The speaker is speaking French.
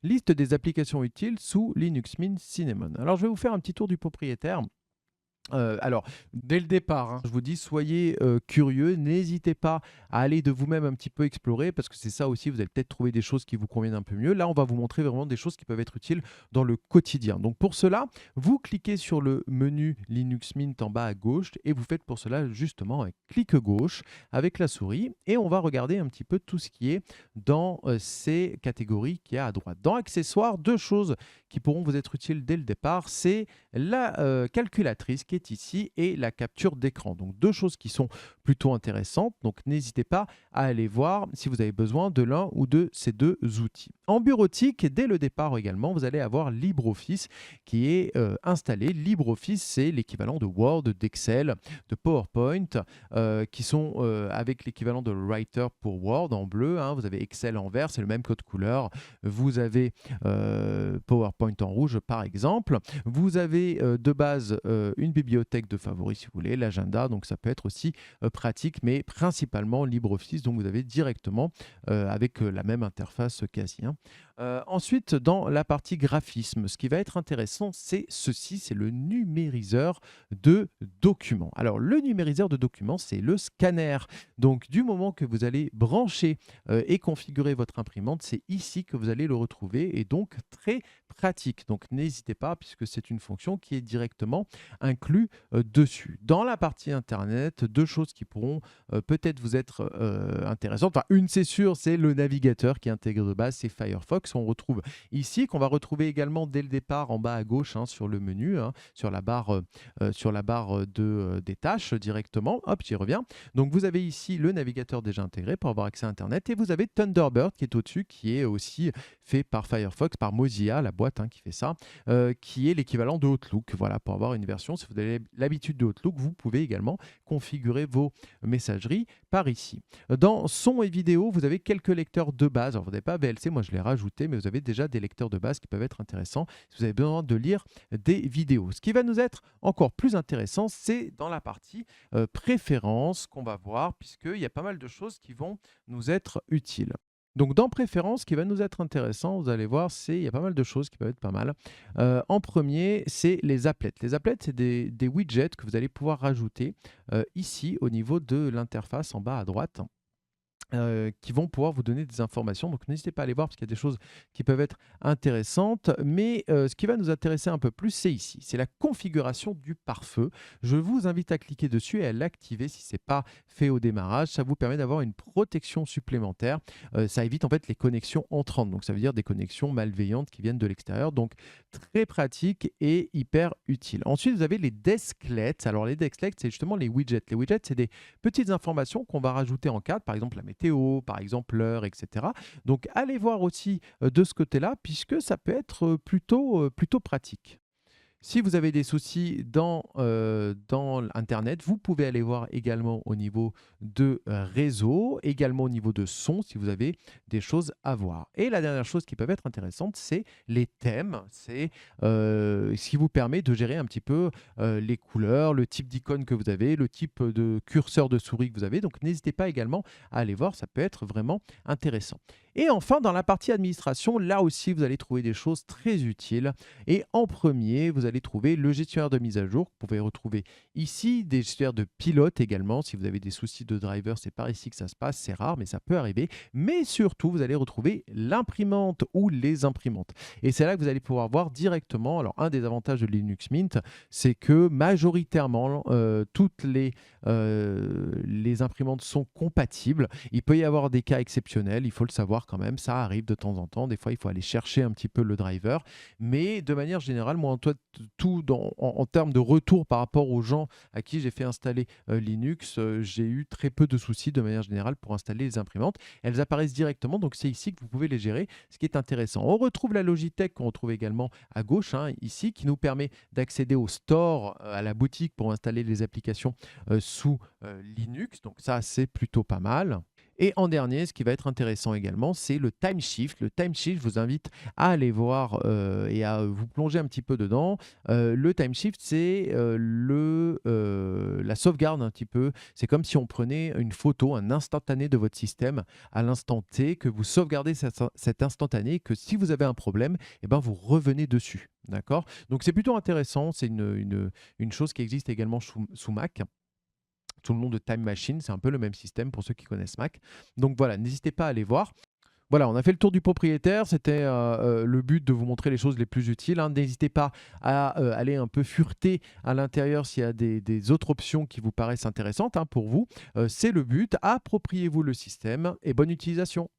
liste des applications utiles sous Linux Mint Cinnamon. Alors, je vais vous faire un petit tour du propriétaire. Alors, dès le départ, hein, je vous dis, soyez curieux, n'hésitez pas à aller de vous-même un petit peu explorer, parce que c'est ça aussi, vous allez peut-être trouver des choses qui vous conviennent un peu mieux. Là, on va vous montrer vraiment des choses qui peuvent être utiles dans le quotidien. Donc pour cela, vous cliquez sur le menu Linux Mint en bas à gauche, et vous faites pour cela justement un clic gauche avec la souris, et on va regarder un petit peu tout ce qui est dans ces catégories qui est à droite. Dans accessoires, deux choses qui pourront vous être utiles dès le départ, c'est la calculatrice qui est ici et la capture d'écran. Donc deux choses qui sont plutôt intéressantes. Donc n'hésitez pas à aller voir si vous avez besoin de l'un ou de ces deux outils. En bureautique, dès le départ également, vous allez avoir LibreOffice qui est installé. LibreOffice, c'est l'équivalent de Word, d'Excel, de PowerPoint, qui sont avec l'équivalent de Writer pour Word en bleu. Hein. Vous avez Excel en vert, c'est le même code couleur. Vous avez PowerPoint en rouge, par exemple. Vous avez de base une bibliothèque de favoris, si vous voulez, l'agenda, donc ça peut être aussi pratique, mais principalement LibreOffice, donc vous avez directement avec la même interface quasi. Hein. Ensuite, dans la partie graphisme, ce qui va être intéressant, c'est ceci, c'est le numériseur de documents. Alors, le numériseur de documents, c'est le scanner. Donc, du moment que vous allez brancher et configurer votre imprimante, c'est ici que vous allez le retrouver et donc très pratique. Donc, n'hésitez pas puisque c'est une fonction qui est directement inclue dessus. Dans la partie Internet, deux choses qui pourront peut-être vous être intéressantes. Enfin, une, c'est sûr, c'est le navigateur qui est intégré de base, c'est Firefox. On retrouve ici, qu'on va retrouver également dès le départ en bas à gauche hein, sur le menu, hein, sur la barre des tâches directement. Hop, j'y reviens. Donc, vous avez ici le navigateur déjà intégré pour avoir accès à Internet et vous avez Thunderbird qui est au-dessus, qui est aussi fait par Firefox, par Mozilla, la boîte hein, qui fait ça, qui est l'équivalent de Outlook. Voilà, pour avoir une version, si vous avez l'habitude de Outlook, vous pouvez également configurer vos messageries par ici. Dans son et vidéo, vous avez quelques lecteurs de base. Alors, vous n'avez pas VLC, moi je l'ai rajouté, mais vous avez déjà des lecteurs de base qui peuvent être intéressants si vous avez besoin de lire des vidéos. Ce qui va nous être encore plus intéressant, c'est dans la partie préférences qu'on va voir, puisqu'il y a pas mal de choses qui vont nous être utiles. Donc dans préférences, ce qui va nous être intéressant, vous allez voir, il y a pas mal de choses qui peuvent être pas mal. En premier, c'est les applets. Les applets, c'est des widgets que vous allez pouvoir rajouter ici au niveau de l'interface en bas à droite. Qui vont pouvoir vous donner des informations. Donc n'hésitez pas à aller voir parce qu'il y a des choses qui peuvent être intéressantes. Mais ce qui va nous intéresser un peu plus, c'est ici. C'est la configuration du pare-feu. Je vous invite à cliquer dessus et à l'activer si ce n'est pas fait au démarrage. Ça vous permet d'avoir une protection supplémentaire. Ça évite en fait les connexions entrantes. Donc ça veut dire des connexions malveillantes qui viennent de l'extérieur. Donc très pratique et hyper utile. Ensuite, vous avez les desklets. Alors les desklets, c'est justement les widgets. Les widgets, c'est des petites informations qu'on va rajouter en cadre, par exemple la météo, par exemple l'heure, etc. Donc allez voir aussi de ce côté-là, puisque ça peut être plutôt pratique. Si vous avez des soucis dans Internet, vous pouvez aller voir également au niveau de réseau, également au niveau de son, si vous avez des choses à voir. Et la dernière chose qui peut être intéressante, c'est les thèmes. C'est ce qui vous permet de gérer un petit peu les couleurs, le type d'icône que vous avez, le type de curseur de souris que vous avez. Donc n'hésitez pas également à aller voir, ça peut être vraiment intéressant. Et enfin, dans la partie administration, là aussi, vous allez trouver des choses très utiles. Et en premier, vous allez trouver le gestionnaire de mise à jour. Vous pouvez retrouver ici des gestionnaires de pilote également. Si vous avez des soucis de driver, c'est par ici que ça se passe. C'est rare, mais ça peut arriver. Mais surtout, vous allez retrouver l'imprimante ou les imprimantes. Et c'est là que vous allez pouvoir voir directement. Alors, un des avantages de Linux Mint, c'est que majoritairement, toutes les imprimantes sont compatibles. Il peut y avoir des cas exceptionnels, il faut le savoir quand même, ça arrive de temps en temps. Des fois, il faut aller chercher un petit peu le driver. Mais de manière générale, moi, en termes de retour par rapport aux gens à qui j'ai fait installer Linux, j'ai eu très peu de soucis de manière générale pour installer les imprimantes. Elles apparaissent directement, donc c'est ici que vous pouvez les gérer, ce qui est intéressant. On retrouve la Logitech qu'on retrouve également à gauche, hein, ici, qui nous permet d'accéder au store, à la boutique pour installer les applications sous Linux. Donc ça, c'est plutôt pas mal. Et en dernier, ce qui va être intéressant également, c'est le time shift. Le time shift, je vous invite à aller voir et à vous plonger un petit peu dedans. Le time shift, c'est la sauvegarde un petit peu. C'est comme si on prenait une photo, un instantané de votre système à l'instant T, que vous sauvegardez cet instantané, que si vous avez un problème, eh ben, vous revenez dessus. D'accord? Donc c'est plutôt intéressant. C'est une chose qui existe également sous Mac sous le nom de Time Machine. C'est un peu le même système pour ceux qui connaissent Mac. Donc voilà, n'hésitez pas à aller voir. Voilà, on a fait le tour du propriétaire. C'était le but de vous montrer les choses les plus utiles, hein. N'hésitez pas à aller un peu fureter à l'intérieur s'il y a des autres options qui vous paraissent intéressantes, hein, pour vous. C'est le but. Appropriez-vous le système et bonne utilisation.